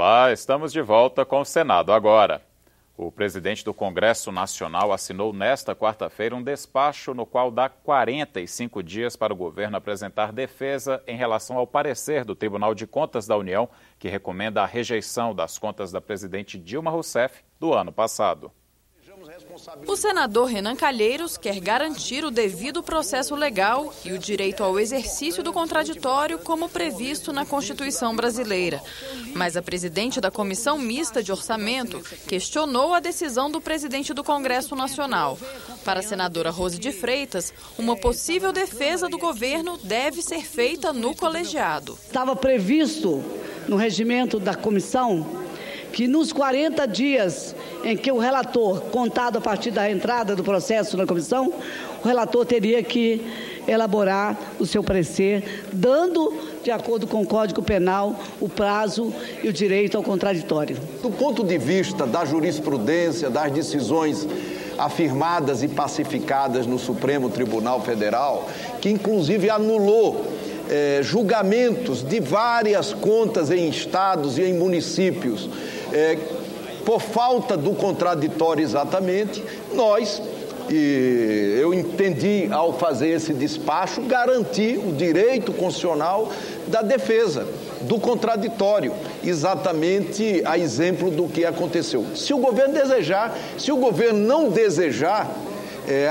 Olá, estamos de volta com o Senado agora. O presidente do Congresso Nacional assinou nesta quarta-feira um despacho no qual dá 45 dias para o governo apresentar defesa em relação ao parecer do Tribunal de Contas da União, que recomenda a rejeição das contas da presidente Dilma Rousseff do ano passado. O senador Renan Calheiros quer garantir o devido processo legal e o direito ao exercício do contraditório como previsto na Constituição brasileira. Mas a presidente da Comissão Mista de Orçamento questionou a decisão do presidente do Congresso Nacional. Para a senadora Rose de Freitas, uma possível defesa do governo deve ser feita no colegiado. Estava previsto no regimento da comissão que nos 40 dias em que o relator, contado a partir da entrada do processo na comissão, o relator teria que elaborar o seu parecer, dando, de acordo com o Código Penal, o prazo e o direito ao contraditório. Do ponto de vista da jurisprudência, das decisões afirmadas e pacificadas no Supremo Tribunal Federal, que inclusive anulou julgamentos de várias contas em estados e em municípios, por falta do contraditório exatamente, eu entendi ao fazer esse despacho, garantir o direito constitucional da defesa, do contraditório, exatamente a exemplo do que aconteceu. Se o governo desejar, se o governo não desejar,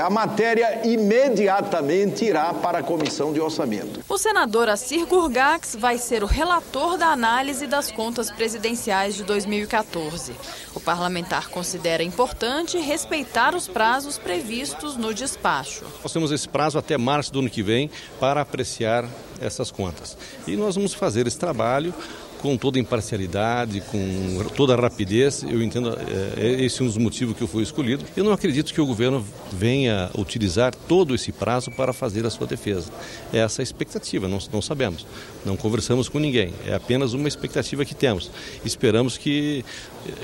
a matéria imediatamente irá para a Comissão de Orçamento. O senador Assir Gurgax vai ser o relator da análise das contas presidenciais de 2014. O parlamentar considera importante respeitar os prazos previstos no despacho. Nós temos esse prazo até março do ano que vem para apreciar essas contas. E nós vamos fazer esse trabalho com toda imparcialidade, com toda a rapidez. Eu entendo, esse é um dos motivos que eu fui escolhido. Eu não acredito que o governo venha utilizar todo esse prazo para fazer a sua defesa. É essa a expectativa, não sabemos. Não conversamos com ninguém, é apenas uma expectativa que temos. Esperamos que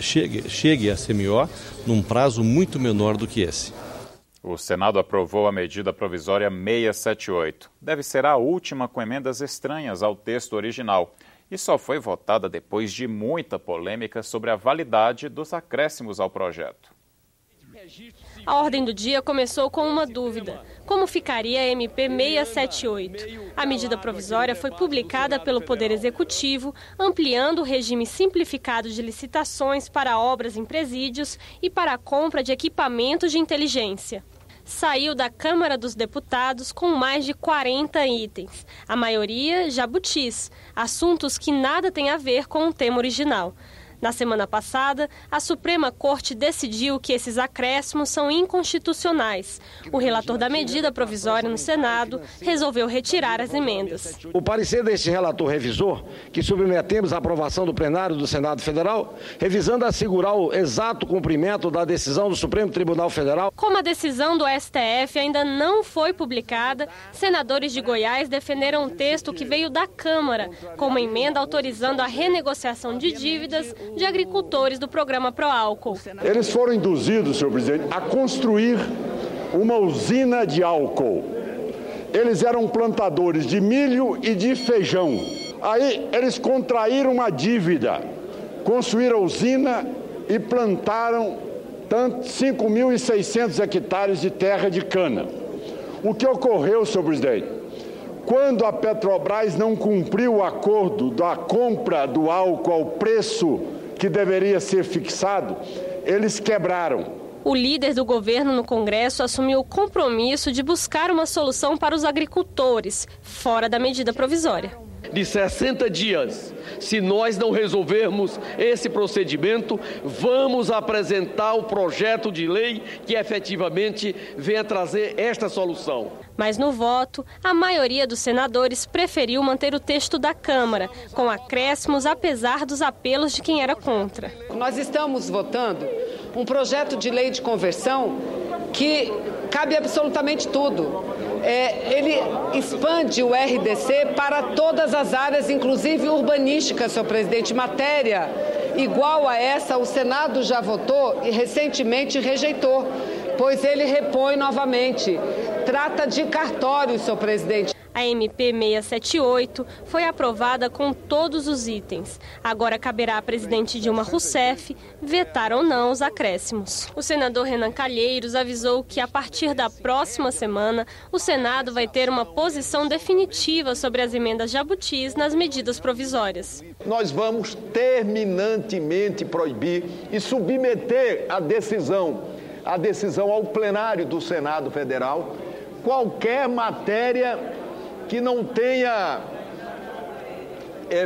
chegue a CMO num prazo muito menor do que esse. O Senado aprovou a medida provisória 678. Deve ser a última com emendas estranhas ao texto original. E só foi votada depois de muita polêmica sobre a validade dos acréscimos ao projeto. A ordem do dia começou com uma dúvida: como ficaria a MP 678? A medida provisória foi publicada pelo Poder Executivo, ampliando o regime simplificado de licitações para obras em presídios e para a compra de equipamentos de inteligência. Saiu da Câmara dos Deputados com mais de 40 itens, a maioria jabutis, assuntos que nada têm a ver com o tema original. Na semana passada, a Suprema Corte decidiu que esses acréscimos são inconstitucionais. O relator da medida provisória no Senado resolveu retirar as emendas. O parecer deste relator revisor, que submetemos à aprovação do plenário do Senado Federal, revisando assegurar o exato cumprimento da decisão do Supremo Tribunal Federal. Como a decisão do STF ainda não foi publicada, senadores de Goiás defenderam um texto que veio da Câmara, com uma emenda autorizando a renegociação de dívidas de agricultores do programa Proálcool. Eles foram induzidos, senhor presidente, a construir uma usina de álcool. Eles eram plantadores de milho e de feijão. Aí eles contraíram uma dívida, construíram a usina e plantaram 5.600 hectares de terra de cana. O que ocorreu, senhor presidente? Quando a Petrobras não cumpriu o acordo da compra do álcool ao preço que deveria ser fixado, eles quebraram. O líder do governo no Congresso assumiu o compromisso de buscar uma solução para os agricultores, fora da medida provisória. De 60 dias, se nós não resolvermos esse procedimento, vamos apresentar o projeto de lei que efetivamente venha trazer esta solução. Mas no voto, a maioria dos senadores preferiu manter o texto da Câmara, com acréscimos apesar dos apelos de quem era contra. Nós estamos votando um projeto de lei de conversão que cabe absolutamente tudo. Ele expande o RDC para todas as áreas, inclusive urbanística, senhor presidente. Matéria igual a essa, o Senado já votou e recentemente rejeitou, pois ele repõe novamente. Trata de cartório, senhor presidente. A MP 678 foi aprovada com todos os itens. Agora caberá à presidente Dilma Rousseff vetar ou não os acréscimos. O senador Renan Calheiros avisou que a partir da próxima semana o Senado vai ter uma posição definitiva sobre as emendas jabutis nas medidas provisórias. Nós vamos terminantemente proibir e submeter a decisão ao plenário do Senado Federal qualquer matéria que não tenha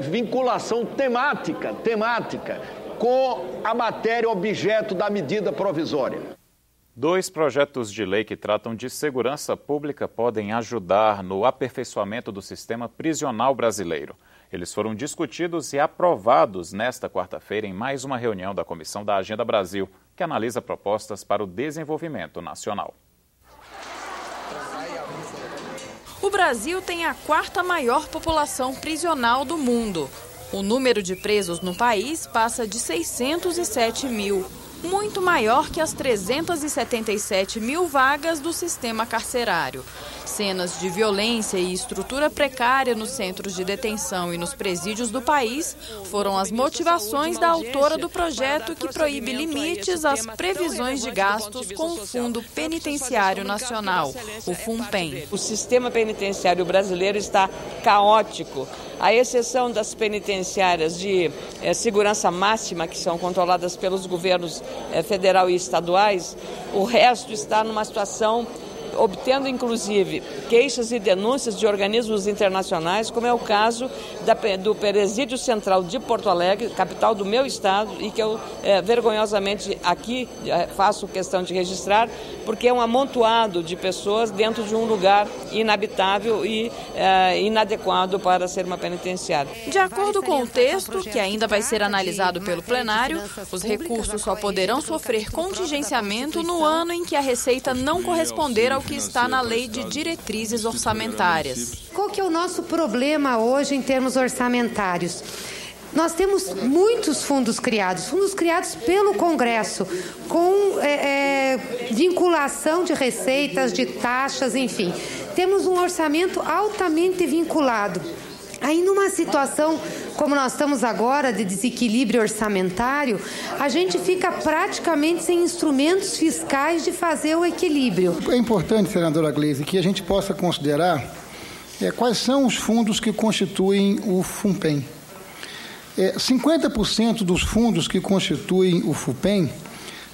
vinculação temática com a matéria objeto da medida provisória. 2 projetos de lei que tratam de segurança pública podem ajudar no aperfeiçoamento do sistema prisional brasileiro. Eles foram discutidos e aprovados nesta quarta-feira em mais uma reunião da Comissão da Agenda Brasil, que analisa propostas para o desenvolvimento nacional. O Brasil tem a 4ª maior população prisional do mundo. O número de presos no país passa de 607 mil, muito maior que as 377 mil vagas do sistema carcerário. Cenas de violência e estrutura precária nos centros de detenção e nos presídios do país foram as motivações da autora do projeto que proíbe limites às previsões de gastos com o Fundo Penitenciário Nacional, o FUNPEN. O sistema penitenciário brasileiro está caótico. À exceção das penitenciárias de segurança máxima, que são controladas pelos governos federal e estaduais, o resto está numa situação obtendo inclusive queixas e denúncias de organismos internacionais, como é o caso do Presídio Central de Porto Alegre, capital do meu estado, e que eu vergonhosamente aqui faço questão de registrar, porque é um amontoado de pessoas dentro de um lugar inabitável e inadequado para ser uma penitenciária. De acordo com o texto, que ainda vai ser analisado pelo plenário, os recursos só poderão sofrer contingenciamento no ano em que a receita não corresponder ao que está na Lei de Diretrizes Orçamentárias. Qual que é o nosso problema hoje em termos orçamentários? Nós temos muitos fundos criados pelo Congresso, com vinculação de receitas, de taxas, enfim. Temos um orçamento altamente vinculado. Aí, numa situação como nós estamos agora, de desequilíbrio orçamentário, a gente fica praticamente sem instrumentos fiscais de fazer o equilíbrio. É importante, senadora Gleisi, que a gente possa considerar quais são os fundos que constituem o FUNPEN. 50% dos fundos que constituem o FUNPEN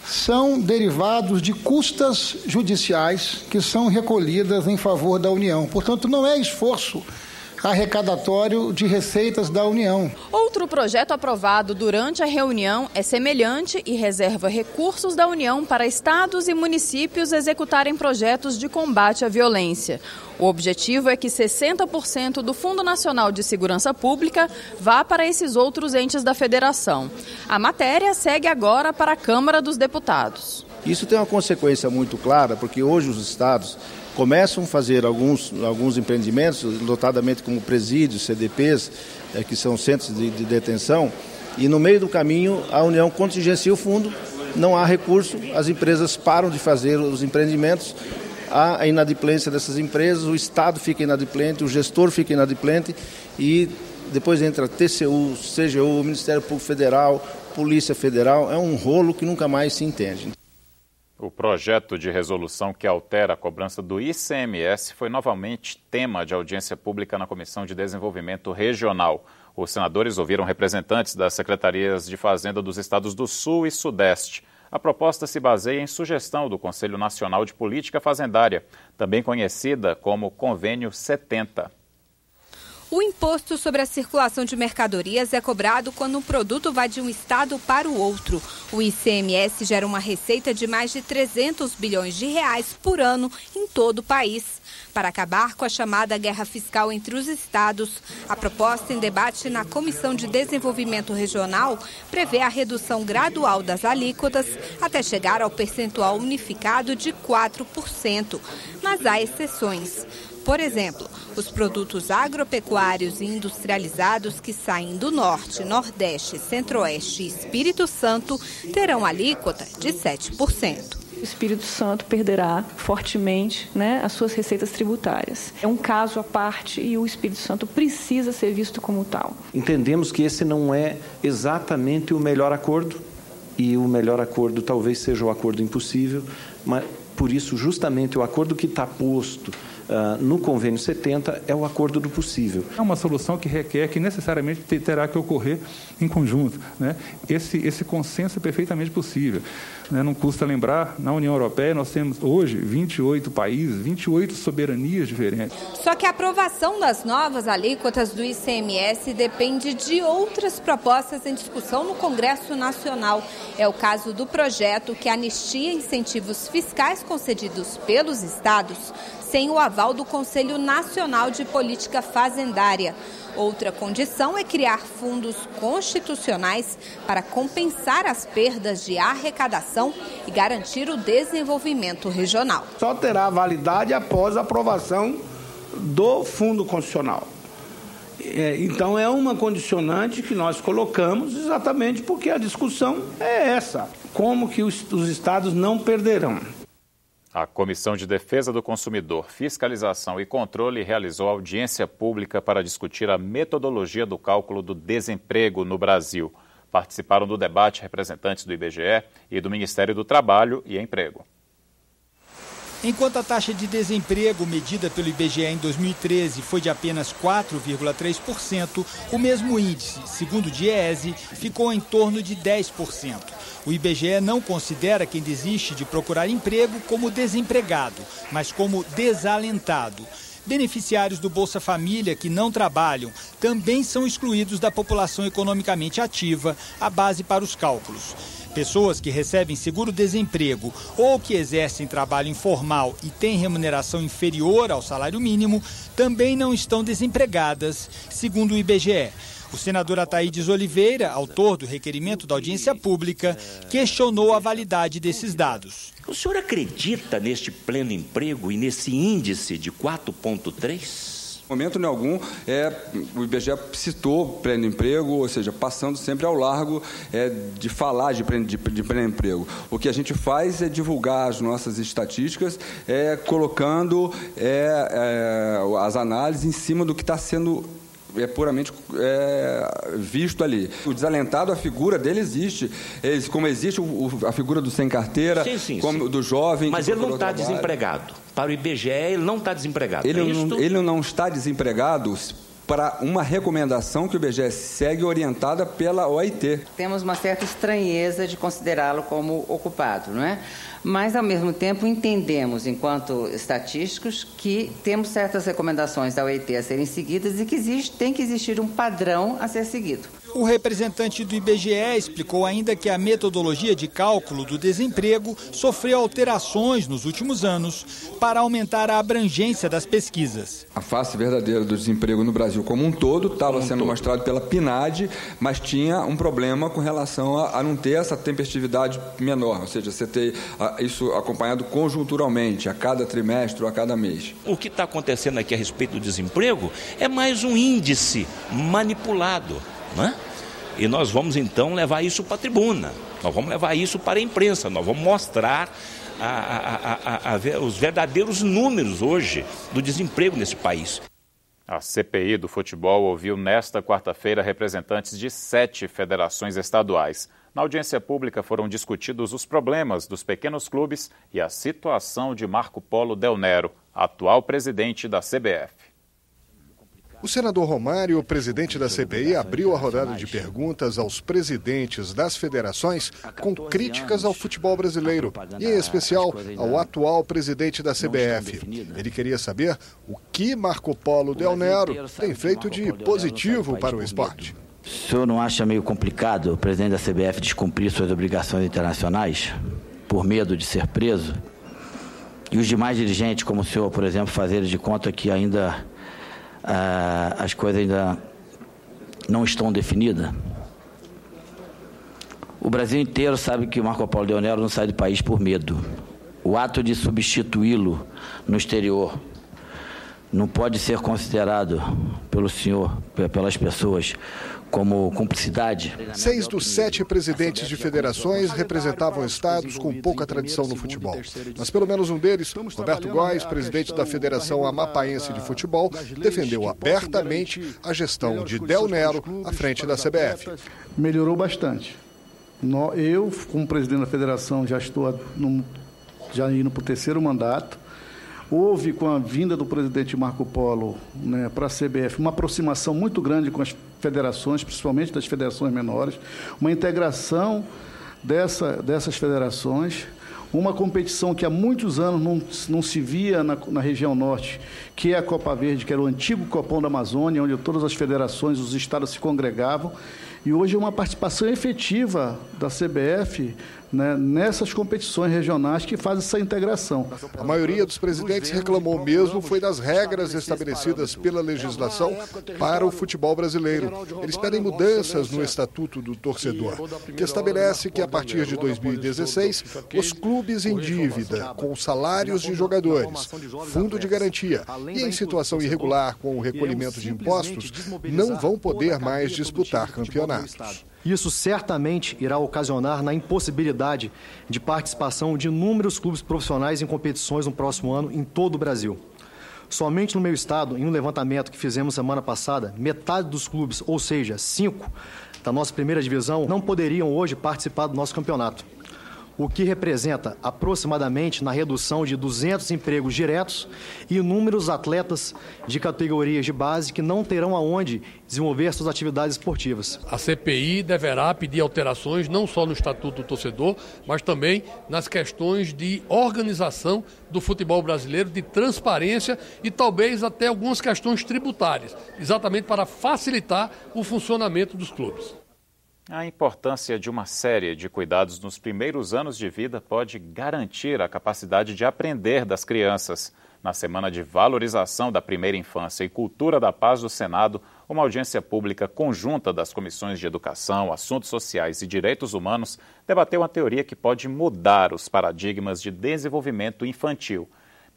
são derivados de custas judiciais que são recolhidas em favor da União. Portanto, não é esforço arrecadatório de receitas da União. Outro projeto aprovado durante a reunião é semelhante e reserva recursos da União para estados e municípios executarem projetos de combate à violência. O objetivo é que 60% do Fundo Nacional de Segurança Pública vá para esses outros entes da federação. A matéria segue agora para a Câmara dos Deputados. Isso tem uma consequência muito clara, porque hoje os estados começam a fazer alguns empreendimentos, notadamente como presídios, CDPs, que são centros de detenção, e no meio do caminho a União contingencia o fundo, não há recurso, as empresas param de fazer os empreendimentos, há a inadimplência dessas empresas, o Estado fica inadimplente, o gestor fica inadimplente e depois entra TCU, CGU, Ministério Público Federal, Polícia Federal, é um rolo que nunca mais se entende. O projeto de resolução que altera a cobrança do ICMS foi novamente tema de audiência pública na Comissão de Desenvolvimento Regional. Os senadores ouviram representantes das secretarias de Fazenda dos estados do Sul e Sudeste. A proposta se baseia em sugestão do Conselho Nacional de Política Fazendária, também conhecida como Convênio 70. O imposto sobre a circulação de mercadorias é cobrado quando um produto vai de um estado para o outro. O ICMS gera uma receita de mais de 300 bilhões de reais por ano em todo o país. Para acabar com a chamada guerra fiscal entre os estados, a proposta em debate na Comissão de Desenvolvimento Regional prevê a redução gradual das alíquotas até chegar ao percentual unificado de 4%. Mas há exceções. Por exemplo, os produtos agropecuários e industrializados que saem do Norte, Nordeste, Centro-Oeste e Espírito Santo terão alíquota de 7%. O Espírito Santo perderá fortemente, né, as suas receitas tributárias. É um caso à parte e o Espírito Santo precisa ser visto como tal. Entendemos que esse não é exatamente o melhor acordo, e o melhor acordo talvez seja o acordo impossível, mas por isso justamente o acordo que está posto no Convênio 70 é o acordo do possível. É uma solução que requer que necessariamente terá que ocorrer em conjunto, né? Esse consenso é perfeitamente possível, né? Não custa lembrar, na União Europeia nós temos hoje 28 países, 28 soberanias diferentes. Só que a aprovação das novas alíquotas do ICMS depende de outras propostas em discussão no Congresso Nacional. É o caso do projeto que anistia incentivos fiscais concedidos pelos estados sem o aval do Conselho Nacional de Política Fazendária. Outra condição é criar fundos constitucionais para compensar as perdas de arrecadação e garantir o desenvolvimento regional. Só terá validade após a aprovação do Fundo Constitucional. Então é uma condicionante que nós colocamos exatamente porque a discussão é essa. Como que os estados não perderão? A Comissão de Defesa do Consumidor, Fiscalização e Controle realizou audiência pública para discutir a metodologia do cálculo do desemprego no Brasil. Participaram do debate representantes do IBGE e do Ministério do Trabalho e Emprego. Enquanto a taxa de desemprego medida pelo IBGE em 2013 foi de apenas 4,3%, o mesmo índice, segundo o DIEESE, ficou em torno de 10%. O IBGE não considera quem desiste de procurar emprego como desempregado, mas como desalentado. Beneficiários do Bolsa Família que não trabalham também são excluídos da população economicamente ativa, a base para os cálculos. Pessoas que recebem seguro-desemprego ou que exercem trabalho informal e têm remuneração inferior ao salário mínimo também não estão desempregadas, segundo o IBGE. O senador Ataídes Oliveira, autor do requerimento da audiência pública, questionou a validade desses dados. O senhor acredita neste pleno emprego e nesse índice de 4,3%? Momento algum, o IBGE citou pleno emprego, ou seja, passando sempre ao largo de falar de pleno emprego. O que a gente faz é divulgar as nossas estatísticas, colocando as análises em cima do que está sendo puramente visto ali. O desalentado, a figura dele existe. Como existe a figura do sem carteira, sim. Do jovem... Mas ele não está desempregado. Para o IBGE, ele não está desempregado. Ele não está desempregado para uma recomendação que o IBGE segue orientada pela OIT. Temos uma certa estranheza de considerá-lo como ocupado, não é? Mas, ao mesmo tempo, entendemos, enquanto estatísticos, que temos certas recomendações da OIT a serem seguidas e que tem que existir um padrão a ser seguido. O representante do IBGE explicou ainda que a metodologia de cálculo do desemprego sofreu alterações nos últimos anos para aumentar a abrangência das pesquisas. A face verdadeira do desemprego no Brasil como um todo estava sendo mostrado pela PNAD, mas tinha um problema com relação a não ter essa tempestividade menor, ou seja, você ter isso acompanhado conjunturalmente, a cada trimestre ou a cada mês. O que está acontecendo aqui a respeito do desemprego é mais um índice manipulado. Né? E nós vamos então levar isso para a tribuna, nós vamos levar isso para a imprensa, nós vamos mostrar os verdadeiros números hoje do desemprego nesse país. A CPI do futebol ouviu nesta quarta-feira representantes de 7 federações estaduais. Na audiência pública foram discutidos os problemas dos pequenos clubes e a situação de Marco Polo Del Nero, atual presidente da CBF. O senador Romário, presidente da CPI, abriu a rodada de perguntas aos presidentes das federações com críticas ao futebol brasileiro e, em especial, ao atual presidente da CBF. Ele queria saber o que Marco Polo Del Nero tem feito de positivo para o esporte. O senhor não acha meio complicado o presidente da CBF descumprir suas obrigações internacionais por medo de ser preso? E os demais dirigentes, como o senhor, por exemplo, fazerem de conta que ainda... as coisas ainda não estão definidas? O Brasil inteiro sabe que o Marco Polo Del Nero não sai do país por medo. O ato de substituí-lo no exterior não pode ser considerado pelo senhor, pelas pessoas, como cumplicidade. 6 dos 7 presidentes de federações representavam estados com pouca tradição no futebol. Mas pelo menos um deles, Roberto Góes, presidente da Federação Amapaense de Futebol, defendeu abertamente a gestão de Del Nero à frente da CBF. Melhorou bastante. Eu, como presidente da federação, já estou indo para o 3º mandato. Houve, com a vinda do presidente Marco Polo, né, para a CBF, uma aproximação muito grande com as federações, principalmente das federações menores, uma integração dessas federações, uma competição que há muitos anos não se via na região norte, que é a Copa Verde, que era o antigo Copão da Amazônia, onde todas as federações, os estados se congregavam, e hoje é uma participação efetiva da CBF, né, nessas competições regionais que fazem essa integração. A maioria dos presidentes reclamou mesmo foi das regras estabelecidas pela legislação para o futebol brasileiro. Eles pedem mudanças no Estatuto do Torcedor, que estabelece que a partir de 2016, os clubes em dívida, com salários de jogadores, fundo de garantia e em situação irregular com o recolhimento de impostos, não vão poder mais disputar campeonatos. Isso certamente irá ocasionar na impossibilidade de participação de inúmeros clubes profissionais em competições no próximo ano em todo o Brasil. Somente no meu estado, em um levantamento que fizemos semana passada, metade dos clubes, ou seja, 5 da nossa primeira divisão, não poderiam hoje participar do nosso campeonato, o que representa aproximadamente na redução de 200 empregos diretos e inúmeros atletas de categorias de base que não terão aonde desenvolver suas atividades esportivas. A CPI deverá pedir alterações não só no Estatuto do Torcedor, mas também nas questões de organização do futebol brasileiro, de transparência e talvez até algumas questões tributárias, exatamente para facilitar o funcionamento dos clubes. A importância de uma série de cuidados nos primeiros anos de vida pode garantir a capacidade de aprender das crianças. Na Semana de Valorização da Primeira Infância e Cultura da Paz do Senado, uma audiência pública conjunta das Comissões de Educação, Assuntos Sociais e Direitos Humanos debateu uma teoria que pode mudar os paradigmas de desenvolvimento infantil.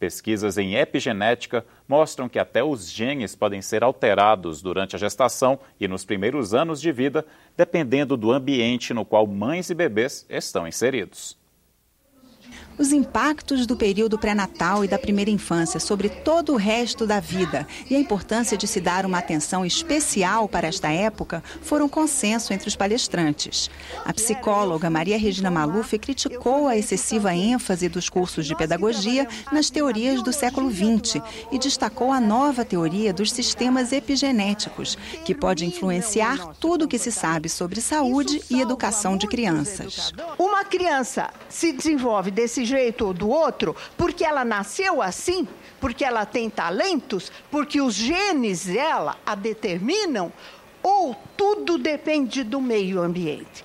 Pesquisas em epigenética mostram que até os genes podem ser alterados durante a gestação e nos primeiros anos de vida, dependendo do ambiente no qual mães e bebês estão inseridos. Os impactos do período pré-natal e da primeira infância sobre todo o resto da vida e a importância de se dar uma atenção especial para esta época foram consenso entre os palestrantes. A psicóloga Maria Regina Maluf criticou a excessiva ênfase dos cursos de pedagogia nas teorias do século XX e destacou a nova teoria dos sistemas epigenéticos, que pode influenciar tudo o que se sabe sobre saúde e educação de crianças. Uma criança se desenvolve desse jeito ou do outro porque ela nasceu assim, porque ela tem talentos, porque os genes dela a determinam, ou tudo depende do meio ambiente?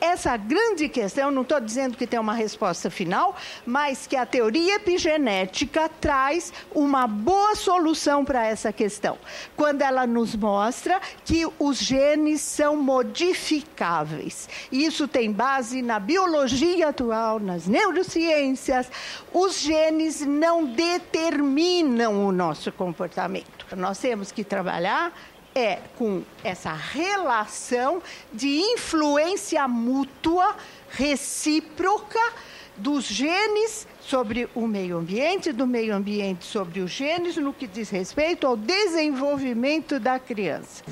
Essa grande questão, não estou dizendo que tem uma resposta final, mas que a teoria epigenética traz uma boa solução para essa questão, quando ela nos mostra que os genes são modificáveis. Isso tem base na biologia atual, nas neurociências. Os genes não determinam o nosso comportamento. Nós temos que trabalhar com essa relação de influência mútua, recíproca, dos genes sobre o meio ambiente, do meio ambiente sobre os genes, no que diz respeito ao desenvolvimento da criança.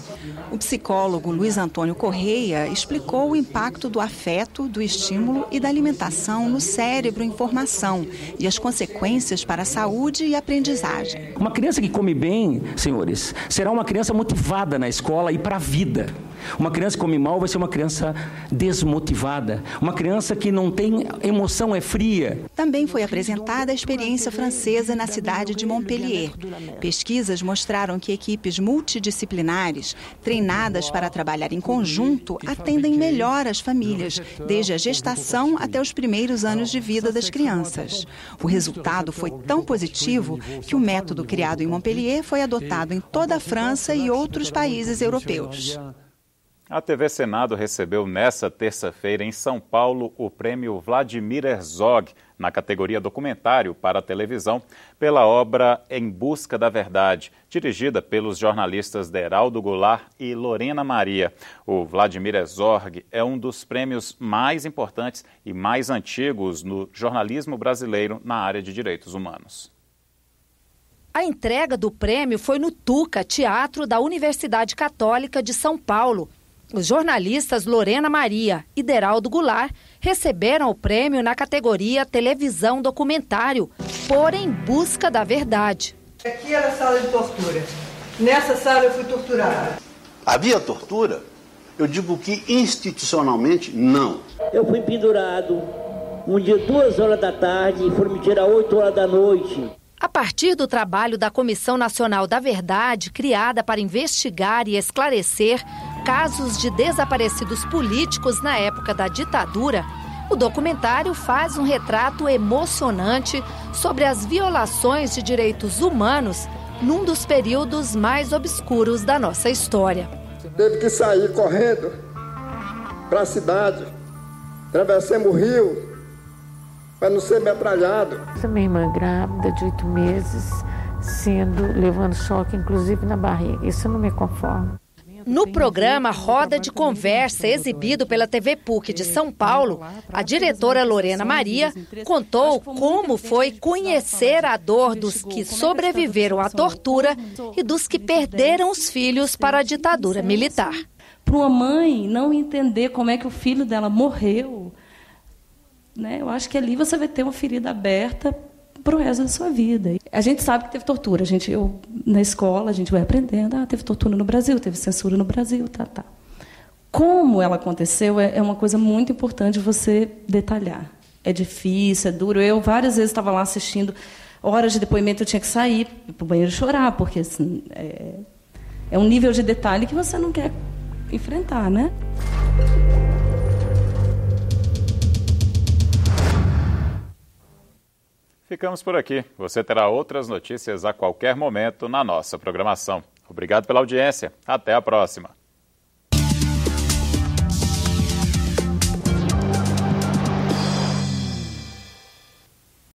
O psicólogo Luiz Antônio Correia explicou o impacto do afeto, do estímulo e da alimentação no cérebro em formação e as consequências para a saúde e aprendizagem. Uma criança que come bem, senhores, será uma criança motivada na escola e para a vida. Uma criança que come mal vai ser uma criança desmotivada. Uma criança que não tem emoção, é fria. Também foi apresentada a experiência francesa na cidade de Montpellier. Pesquisas mostraram que equipes multidisciplinares, treinadas para trabalhar em conjunto, atendem melhor as famílias, desde a gestação até os primeiros anos de vida das crianças. O resultado foi tão positivo que o método criado em Montpellier foi adotado em toda a França e outros países europeus. A TV Senado recebeu nesta terça-feira em São Paulo o prêmio Vladimir Herzog, na categoria documentário para televisão, pela obra Em Busca da Verdade, dirigida pelos jornalistas Deraldo Goulart e Lorena Maria. O Vladimir Herzog é um dos prêmios mais importantes e mais antigos no jornalismo brasileiro na área de direitos humanos. A entrega do prêmio foi no Tuca, Teatro da Universidade Católica de São Paulo. Os jornalistas Lorena Maria e Deraldo Goulart receberam o prêmio na categoria Televisão Documentário, por Em Busca da Verdade. Aqui era a sala de tortura. Nessa sala eu fui torturada. Havia tortura? Eu digo que institucionalmente não. Eu fui pendurado um dia 2 horas da tarde e foram me tirar 8 horas da noite. A partir do trabalho da Comissão Nacional da Verdade, criada para investigar e esclarecer casos de desaparecidos políticos na época da ditadura, o documentário faz um retrato emocionante sobre as violações de direitos humanos num dos períodos mais obscuros da nossa história. Teve que sair correndo para a cidade, atravessamos o rio para não ser metralhado. Minha irmã grávida de 8 meses, levando choque, inclusive na barriga. Isso eu não me conformo. No programa Roda de Conversa, exibido pela TV PUC de São Paulo, a diretora Lorena Maria contou como foi conhecer a dor dos que sobreviveram à tortura e dos que perderam os filhos para a ditadura militar. Para uma mãe não entender como é que o filho dela morreu, né? Eu acho que ali você vai ter uma ferida aberta para o resto da sua vida. A gente sabe que teve tortura. Na escola, a gente vai aprendendo. Teve tortura no Brasil, teve censura no Brasil, tá. Como ela aconteceu é uma coisa muito importante você detalhar. É difícil, é duro. Eu, várias vezes, estava lá assistindo, horas de depoimento, eu tinha que sair para o banheiro chorar, porque assim, é um nível de detalhe que você não quer enfrentar, né? Ficamos por aqui. Você terá outras notícias a qualquer momento na nossa programação. Obrigado pela audiência. Até a próxima.